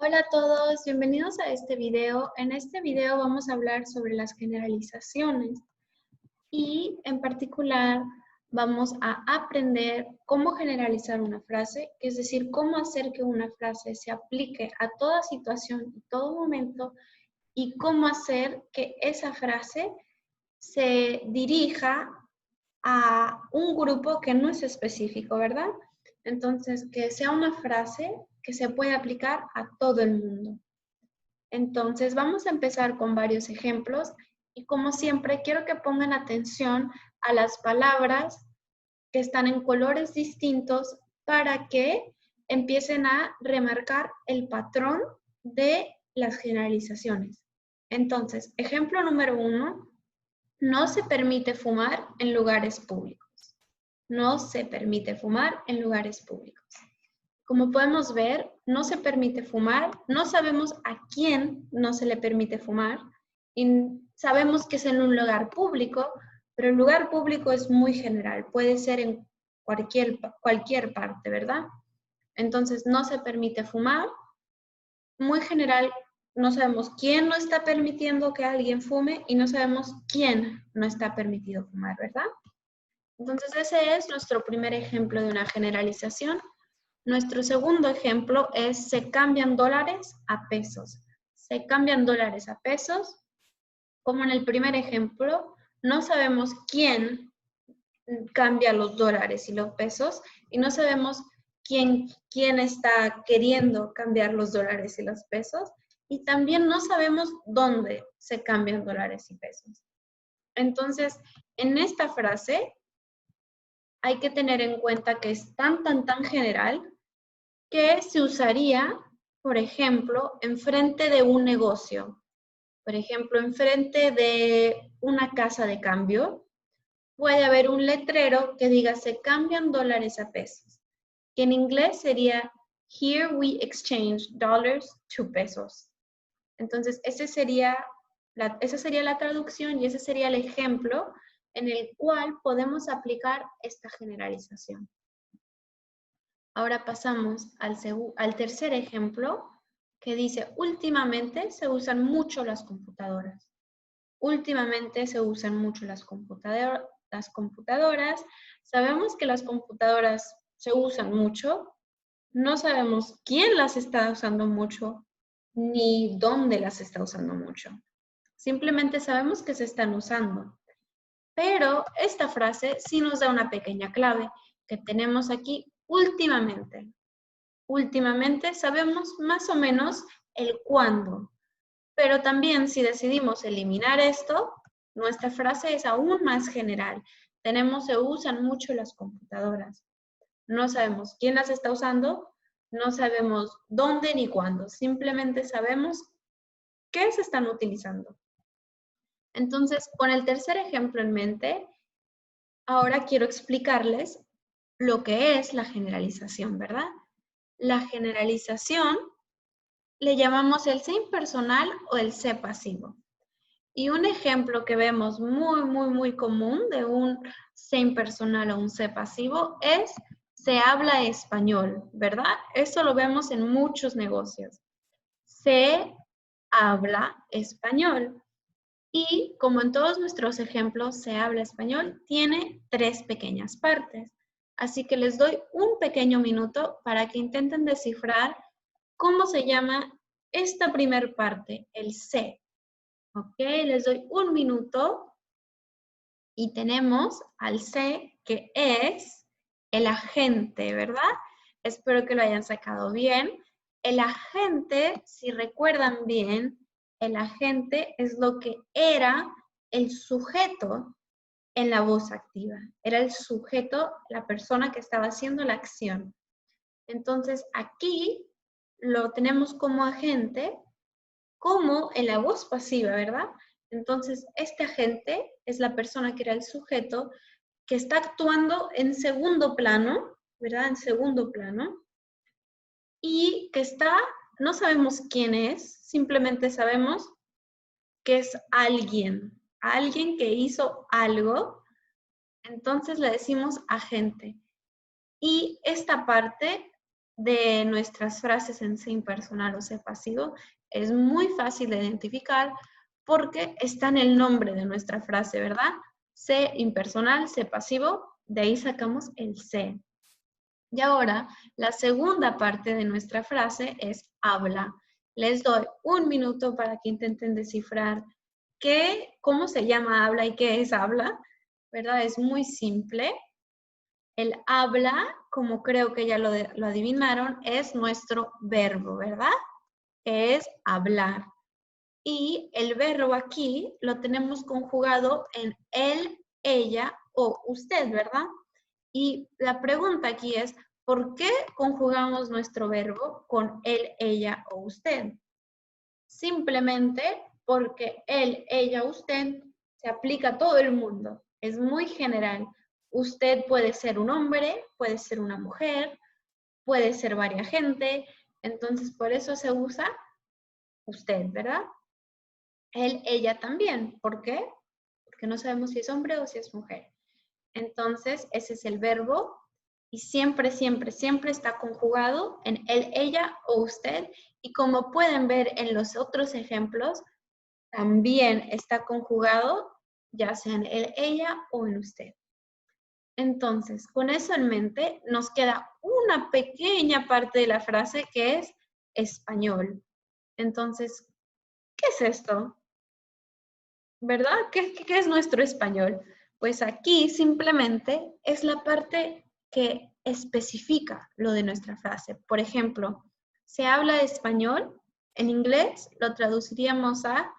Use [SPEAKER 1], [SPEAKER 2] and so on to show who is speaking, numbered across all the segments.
[SPEAKER 1] Hola a todos, bienvenidos a este video. En este video vamos a hablar sobre las generalizaciones y en particular vamos a aprender cómo generalizar una frase, es decir, cómo hacer que una frase se aplique a toda situación y todo momento y cómo hacer que esa frase se dirija a un grupo que no es específico, ¿verdad? Entonces, que sea una frase que se puede aplicar a todo el mundo. Entonces, vamos a empezar con varios ejemplos y como siempre, quiero que pongan atención a las palabras que están en colores distintos para que empiecen a remarcar el patrón de las generalizaciones. Entonces, ejemplo número 1, no se permite fumar en lugares públicos. No se permite fumar en lugares públicos. Como podemos ver, no se permite fumar, no sabemos a quién no se le permite fumar y sabemos que es en un lugar público, pero el lugar público es muy general, puede ser en cualquier parte, ¿verdad? Entonces, no se permite fumar, muy general, no sabemos quién no está permitiendo que alguien fume y no sabemos quién no está permitido fumar, ¿verdad? Entonces, ese es nuestro primer ejemplo de una generalización. Nuestro segundo ejemplo es se cambian dólares a pesos. Se cambian dólares a pesos. Como en el primer ejemplo, no sabemos quién cambia los dólares y los pesos y no sabemos quién está queriendo cambiar los dólares y los pesos y también no sabemos dónde se cambian dólares y pesos. Entonces, en esta frase hay que tener en cuenta que es tan general que se usaría, por ejemplo, enfrente de un negocio. Por ejemplo, enfrente de una casa de cambio, puede haber un letrero que diga se cambian dólares a pesos, que en inglés sería Here we exchange dollars to pesos. Entonces, esa sería la traducción y ese sería el ejemplo en el cual podemos aplicar esta generalización. Ahora pasamos al tercer ejemplo que dice, últimamente se usan mucho las computadoras. Últimamente se usan mucho las computadoras. Sabemos que las computadoras se usan mucho. No sabemos quién las está usando mucho ni dónde las está usando mucho. Simplemente sabemos que se están usando. Pero esta frase sí nos da una pequeña clave que tenemos aquí últimamente. Últimamente sabemos más o menos el cuándo, pero también si decidimos eliminar esto, nuestra frase es aún más general. Se usan mucho las computadoras. No sabemos quién las está usando, no sabemos dónde ni cuándo, simplemente sabemos qué se están utilizando. Entonces, con el tercer ejemplo en mente, ahora quiero explicarles lo que es la generalización, ¿verdad? La generalización le llamamos el se impersonal o el se pasivo. Y un ejemplo que vemos muy común de un se impersonal o un se pasivo es se habla español, ¿verdad? Eso lo vemos en muchos negocios. Se habla español. Y como en todos nuestros ejemplos, se habla español, tiene 3 pequeñas partes. Así que les doy un pequeño minuto para que intenten descifrar cómo se llama esta primer parte, el se. Ok, les doy un minuto y tenemos al se que es el agente, ¿verdad? Espero que lo hayan sacado bien. El agente, si recuerdan bien, el agente es lo que era el sujeto en la voz activa. Era el sujeto, la persona que estaba haciendo la acción. Entonces, aquí lo tenemos como agente, como en la voz pasiva, ¿verdad? Entonces, este agente es la persona que era el sujeto que está actuando en segundo plano, ¿verdad? En segundo plano. Y que está, no sabemos quién es, simplemente sabemos que es alguien que hizo algo, entonces le decimos agente. Y esta parte de nuestras frases en sé impersonal o sé pasivo es muy fácil de identificar porque está en el nombre de nuestra frase, ¿verdad? Sé impersonal, sé pasivo, de ahí sacamos el sé. Y ahora, la segunda parte de nuestra frase es habla. Les doy un minuto para que intenten descifrar cómo se llama habla y qué es habla, ¿verdad? Es muy simple. El habla, como creo que ya lo adivinaron, es nuestro verbo, ¿verdad? Que es hablar. Y el verbo aquí lo tenemos conjugado en él, ella o usted, ¿verdad? Y la pregunta aquí es, ¿por qué conjugamos nuestro verbo con él, ella o usted? Simplemente porque él, ella, usted se aplica a todo el mundo. Es muy general. Usted puede ser un hombre, puede ser una mujer, puede ser varias gente. Entonces, por eso se usa usted, ¿verdad? Él, ella también. ¿Por qué? Porque no sabemos si es hombre o si es mujer. Entonces, ese es el verbo y siempre, siempre, siempre está conjugado en él, ella o usted. Y como pueden ver en los otros ejemplos, también está conjugado ya sea en él, ella o en usted. Entonces, con eso en mente, nos queda una pequeña parte de la frase que es español. Entonces, ¿qué es esto? ¿Verdad? ¿Qué es nuestro español? Pues aquí simplemente es la parte que especifica lo de nuestra frase. Por ejemplo, se habla español, en inglés lo traduciríamos a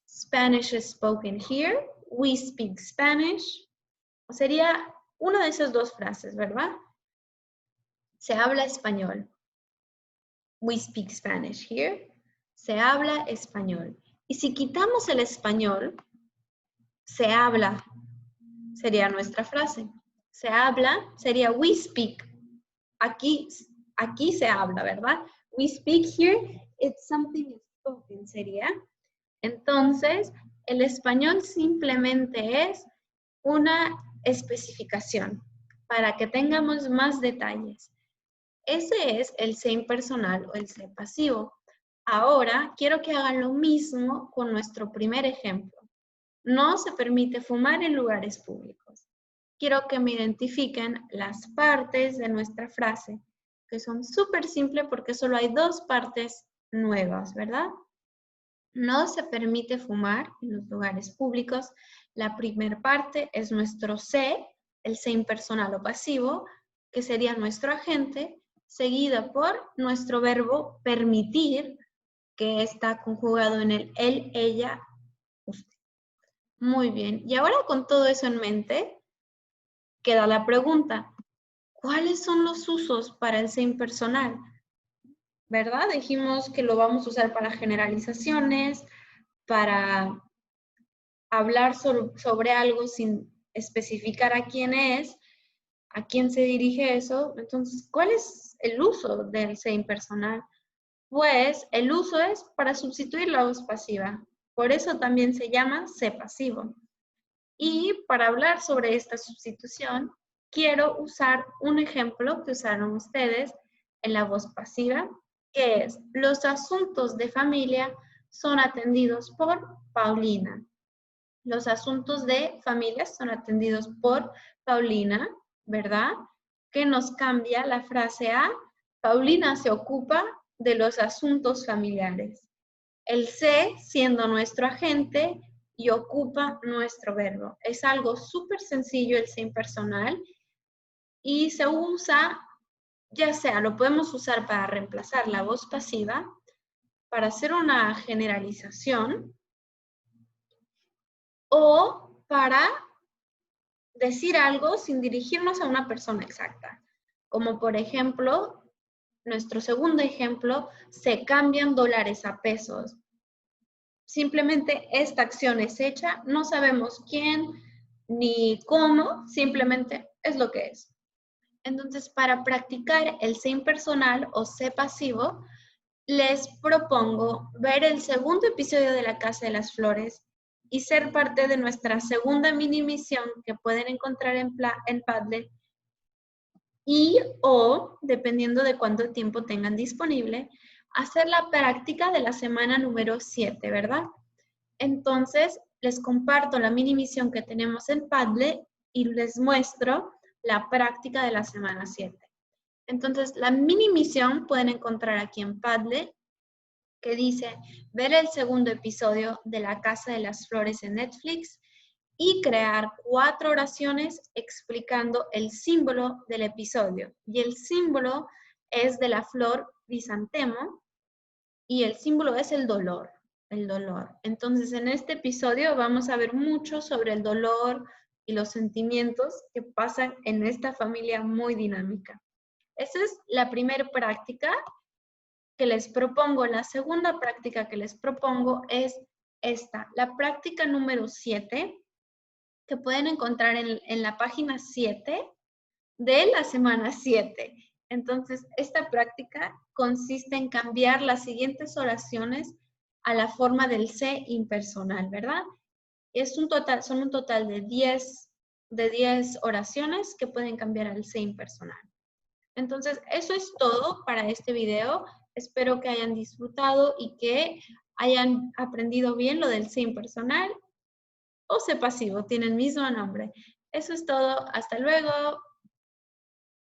[SPEAKER 1] Spanish is spoken here, we speak Spanish. Sería una de esas dos frases, ¿verdad? Se habla español. We speak Spanish here. Se habla español. Y si quitamos el español, se habla sería nuestra frase. Se habla sería we speak. Aquí se habla, ¿verdad? We speak here, it's something spoken sería. Entonces, el español simplemente es una especificación para que tengamos más detalles. Ese es el sé impersonal o el sé pasivo. Ahora, quiero que hagan lo mismo con nuestro primer ejemplo. No se permite fumar en lugares públicos. Quiero que me identifiquen las partes de nuestra frase, que son súper simples porque solo hay dos partes nuevas, ¿verdad? No se permite fumar en los lugares públicos. La primera parte es nuestro sé, el sé impersonal o pasivo, que sería nuestro agente, seguida por nuestro verbo permitir, que está conjugado en el él, ella, usted. Muy bien. Y ahora con todo eso en mente, queda la pregunta, ¿cuáles son los usos para el sé impersonal? ¿Verdad? Dijimos que lo vamos a usar para generalizaciones, para hablar sobre algo sin especificar a quién es, a quién se dirige eso. Entonces, ¿cuál es el uso del sé impersonal? Pues el uso es para sustituir la voz pasiva. Por eso también se llama sé pasivo. Y para hablar sobre esta sustitución, quiero usar un ejemplo que usaron ustedes en la voz pasiva, que es, los asuntos de familia son atendidos por Paulina. Los asuntos de familia son atendidos por Paulina, ¿verdad? Que nos cambia la frase a, Paulina se ocupa de los asuntos familiares. El se siendo nuestro agente y ocupa nuestro verbo. Es algo súper sencillo el sé impersonal y se usa, ya sea, lo podemos usar para reemplazar la voz pasiva, para hacer una generalización o para decir algo sin dirigirnos a una persona exacta. Como por ejemplo, nuestro segundo ejemplo, se cambian dólares a pesos. Simplemente esta acción es hecha, no sabemos quién ni cómo, simplemente es lo que es. Entonces, para practicar el sé impersonal o sé pasivo, les propongo ver el segundo episodio de La Casa de las Flores y ser parte de nuestra segunda mini misión que pueden encontrar en Padlet y o, dependiendo de cuánto tiempo tengan disponible, hacer la práctica de la semana número 7, ¿verdad? Entonces, les comparto la mini misión que tenemos en Padlet y les muestro la práctica de la semana 7. Entonces, la mini misión pueden encontrar aquí en Padlet, que dice ver el segundo episodio de La Casa de las Flores en Netflix y crear 4 oraciones explicando el símbolo del episodio. Y el símbolo es de la flor crisantemo y el símbolo es el dolor. El dolor. Entonces, en este episodio vamos a ver mucho sobre el dolor y los sentimientos que pasan en esta familia muy dinámica. Esa es la primera práctica que les propongo. La segunda práctica que les propongo es esta, la práctica número 7, que pueden encontrar en la página 7 de la semana 7. Entonces, esta práctica consiste en cambiar las siguientes oraciones a la forma del sé impersonal, ¿verdad? Son un total de 10 oraciones que pueden cambiar al sé impersonal. Entonces, eso es todo para este video. Espero que hayan disfrutado y que hayan aprendido bien lo del sé impersonal o sé pasivo, tiene el mismo nombre. Eso es todo. Hasta luego.